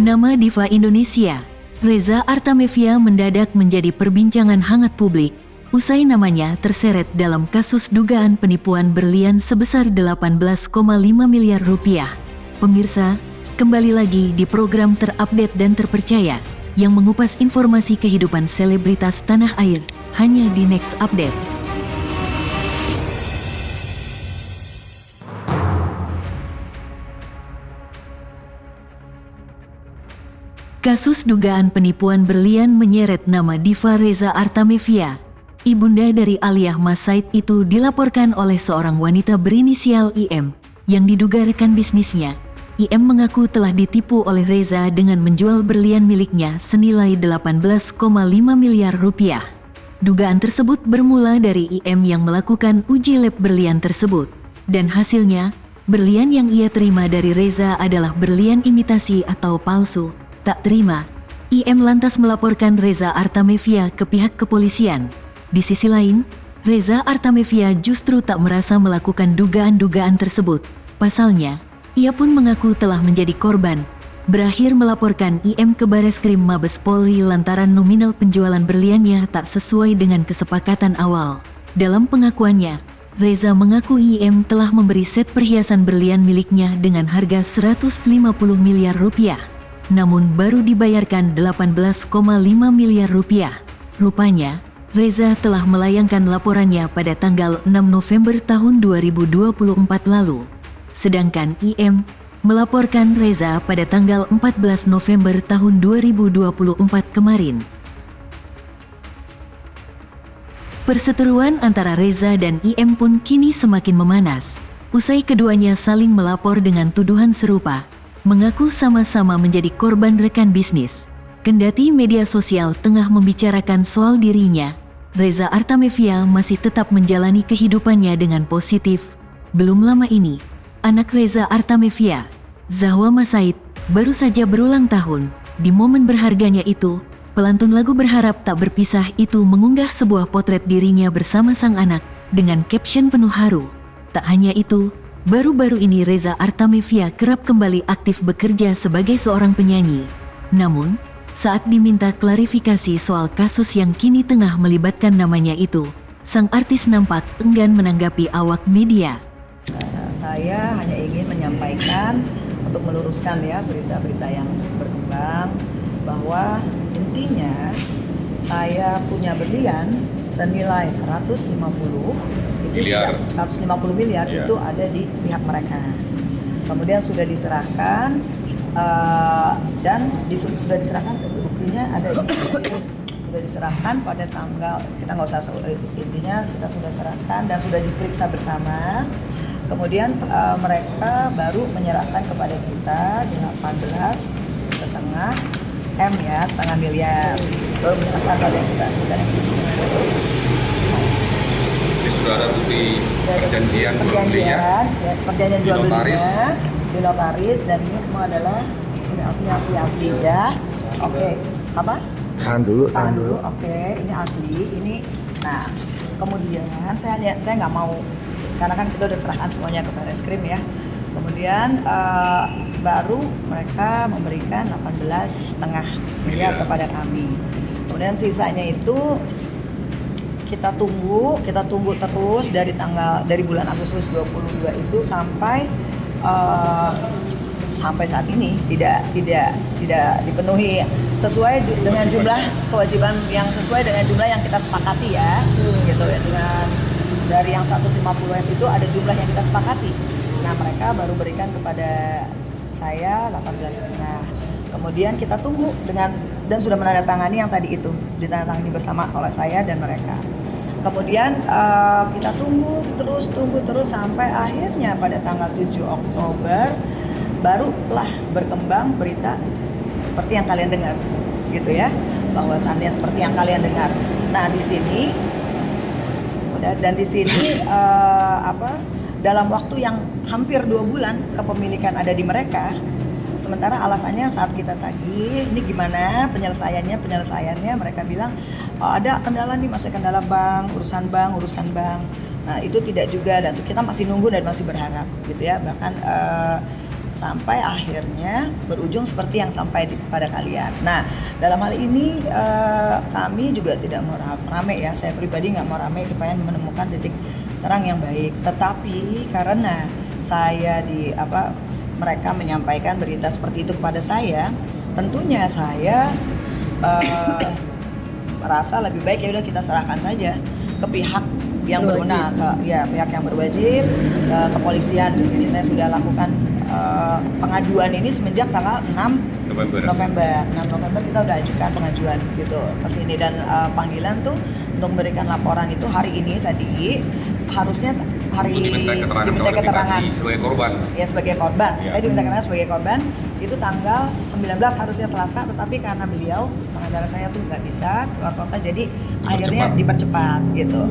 Nama diva Indonesia, Reza Artamevia mendadak menjadi perbincangan hangat publik usai namanya terseret dalam kasus dugaan penipuan berlian sebesar 18,5 miliar rupiah. Pemirsa, kembali lagi di program terupdate dan terpercaya yang mengupas informasi kehidupan selebritas tanah air hanya di Next Update. Kasus dugaan penipuan berlian menyeret nama diva Reza Artamevia. Ibunda dari Aliyah Mas Said itu dilaporkan oleh seorang wanita berinisial IM yang diduga rekan bisnisnya. IM mengaku telah ditipu oleh Reza dengan menjual berlian miliknya senilai 18,5 miliar rupiah. Dugaan tersebut bermula dari IM yang melakukan uji lab berlian tersebut. Dan hasilnya, berlian yang ia terima dari Reza adalah berlian imitasi atau palsu. Tak terima, IM lantas melaporkan Reza Artamevia ke pihak kepolisian. Di sisi lain, Reza Artamevia justru tak merasa melakukan dugaan-dugaan tersebut. Pasalnya, ia pun mengaku telah menjadi korban. Berakhir melaporkan IM ke Bareskrim Mabes Polri lantaran nominal penjualan berliannya tak sesuai dengan kesepakatan awal. Dalam pengakuannya, Reza mengaku IM telah memberi set perhiasan berlian miliknya dengan harga 150 miliar rupiah. Namun baru dibayarkan 18,5 miliar rupiah. Rupanya, Reza telah melayangkan laporannya pada tanggal 6 November tahun 2024 lalu. Sedangkan IM melaporkan Reza pada tanggal 14 November tahun 2024 kemarin. Perseteruan antara Reza dan IM pun kini semakin memanas. Usai keduanya saling melapor dengan tuduhan serupa, mengaku sama-sama menjadi korban rekan bisnis. Kendati media sosial tengah membicarakan soal dirinya, Reza Artamevia masih tetap menjalani kehidupannya dengan positif. Belum lama ini, anak Reza Artamevia, Zahwa Mas Said, baru saja berulang tahun. Di momen berharganya itu, pelantun lagu Berharap Tak Berpisah itu mengunggah sebuah potret dirinya bersama sang anak dengan caption penuh haru. Tak hanya itu, baru-baru ini Reza Artamevia kerap kembali aktif bekerja sebagai seorang penyanyi. Namun, saat diminta klarifikasi soal kasus yang kini tengah melibatkan namanya itu, sang artis nampak enggan menanggapi awak media. Saya hanya ingin menyampaikan untuk meluruskan ya berita-berita yang berkembang bahwa intinya saya punya berlian senilai 150 miliar ya. Itu ada di pihak mereka. Kemudian sudah diserahkan dan sudah diserahkan, buktinya ada sudah diserahkan pada tanggal, kita nggak usah intinya kita sudah serahkan dan sudah diperiksa bersama. Kemudian mereka baru menyerahkan kepada kita 18,5 M ya, setengah miliar. Baru menyerahkan pada kita. Sudah ada bukti perjanjian jual belinya, perjanjian jual belinya di notaris, dan ini semua adalah asli ya. Oke. Apa? Tahan dulu. Oke, ini asli. Ini, nah kemudian saya lihat, saya nggak mau, karena kan kita udah serahkan semuanya ke Bareskrim ya. Kemudian baru mereka memberikan 18,5 miliar kepada kami. Kemudian sisanya itu kita tunggu terus dari bulan Agustus 22 itu sampai saat ini tidak dipenuhi sesuai dengan jumlah kewajiban yang sesuai dengan jumlah yang kita sepakati ya. Gitu ya, dengan dari yang 150 M itu ada jumlah yang kita sepakati. Nah, mereka baru berikan kepada saya 18,5. Kemudian kita tunggu dan sudah menandatangani yang tadi itu, ditandatangani bersama oleh saya dan mereka. Kemudian kita tunggu terus sampai akhirnya pada tanggal 7 Oktober barulah berkembang berita seperti yang kalian dengar, gitu ya, bahwasannya seperti yang kalian dengar. Nah, di sini dalam waktu yang hampir 2 bulan kepemilikan ada di mereka. Sementara alasannya saat kita tagih, ini gimana penyelesaiannya mereka bilang ada kendala nih, masih kendala urusan bank. Nah, itu tidak juga, dan kita masih nunggu dan masih berharap gitu ya. Bahkan sampai akhirnya berujung seperti yang sampai pada kalian. Nah, dalam hal ini kami juga tidak mau rame ya. Saya pribadi nggak mau rame, pengen menemukan titik terang yang baik. Tetapi karena saya mereka menyampaikan berita seperti itu kepada saya, tentunya saya merasa lebih baik ya udah kita serahkan saja ke pihak yang berwenang, pihak yang berwajib, kepolisian. Di sini saya sudah lakukan pengaduan ini semenjak tanggal 6 November. 6 November kita udah ajukan pengajuan gitu ke sini, dan panggilan tuh untuk memberikan laporan itu hari ini tadi, harusnya hari diminta keterangan sebagai korban. Ya, sebagai korban. Ya. Saya diminta keterangan sebagai korban itu tanggal 19 harusnya Selasa, tetapi karena beliau pengacara saya tuh nggak bisa keluar kota, jadi akhirnya dipercepat gitu.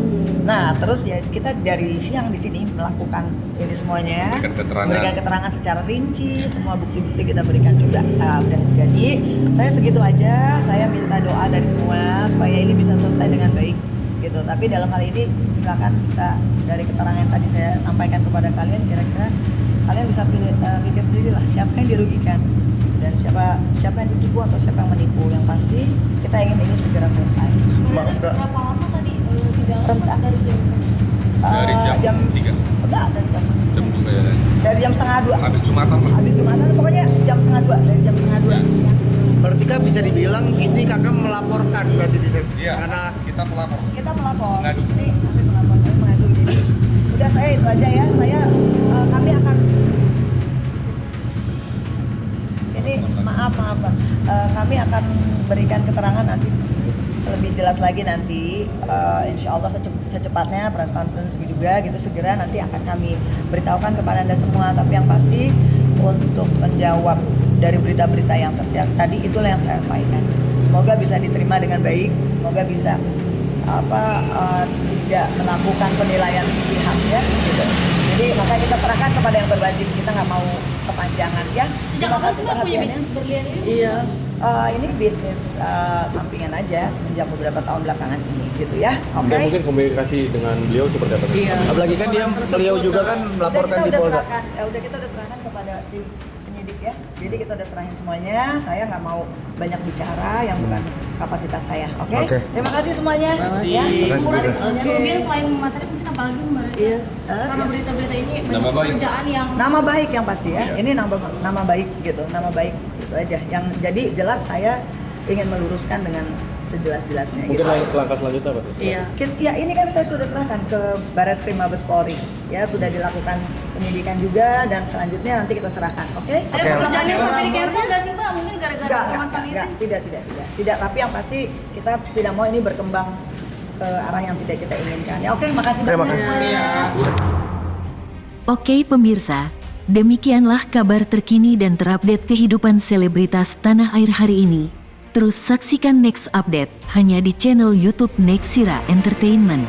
Nah, terus ya kita dari siang di sini melakukan ini semuanya, berikan keterangan secara rinci, semua bukti-bukti kita berikan juga. Nah, udah jadi saya segitu aja. Saya minta doa dari semua supaya ini bisa selesai dengan baik gitu. Tapi dalam hal ini silakan bisa dari keterangan yang tadi saya sampaikan kepada kalian, kira-kira kalian bisa pikir sendiri lah siapa yang dirugikan dan siapa yang ditipu atau siapa yang menipu. Yang pasti kita ingin ini segera selesai. Berapa lama tadi di dalam dari jam 3. Enggak, dari jam 2 ya. dari jam setengah 2. Habis Jumatan Pak. Habis Jumatan pokoknya jam setengah 2, dari jam setengah 2 siang. Berarti kan bisa dibilang ini kakak melaporkan berarti bisa. Iya, Karena kita pelapor. Kita melapor Mengadu. di sini, kami melapor, kami mengadu. Jadi udah saya itu aja ya. Kami akan ini maaf Pak. Kami akan berikan keterangan nanti lebih jelas lagi nanti, insya Allah secepatnya press conference juga gitu, segera nanti akan kami beritahukan kepada Anda semua. Tapi yang pasti untuk menjawab dari berita-berita yang tersiar tadi, itulah yang saya sampaikan. Semoga bisa diterima dengan baik, semoga bisa tidak melakukan penilaian sepihak ya gitu. Jadi maka kita serahkan kepada yang berwajib, kita nggak mau kepanjangan ya. Sejak kapan sih Mbak punya bisnis berlian ini? Iya. Ini bisnis sampingan aja semenjak beberapa tahun belakangan ini gitu ya. Oke. Dan mungkin komunikasi dengan beliau seperti apa? Iya. apalagi kan beliau juga kan melaporkan di Polda. Udah kita udah serahkan kepada tim penyidik ya. Jadi kita udah serahin semuanya. Saya nggak mau banyak bicara yang bukan kapasitas saya. Oke. Oke. Terima kasih semuanya. Ya. Yang kemudian selain materi mungkin apa lagi Mbak? Iya. Karena berita-berita ini Nama banyak baik. pekerjaan yang Nama baik yang pasti ya. Iya. Ini nama baik gitu. Nama baik gitu aja. Yang jadi jelas saya ingin meluruskan dengan sejelas-jelasnya. Mungkin gitu. langkah selanjutnya apa? Ya ini kan saya sudah serahkan ke Barreskrim Mabes Polri. Ya, sudah dilakukan penyidikan juga dan selanjutnya nanti kita serahkan. Oke? ada pekerjaan yang sampai di cancel nggak sih Mbak? Mungkin gara-gara permasalahan itu? Tidak. Tapi yang pasti kita tidak mau ini berkembang ke arah yang tidak kita inginkan. Ya, oke, makasih Terima banyak. kasih. Oke pemirsa, demikianlah kabar terkini dan terupdate kehidupan selebritas tanah air hari ini. Terus saksikan next update hanya di channel YouTube Nexira Entertainment.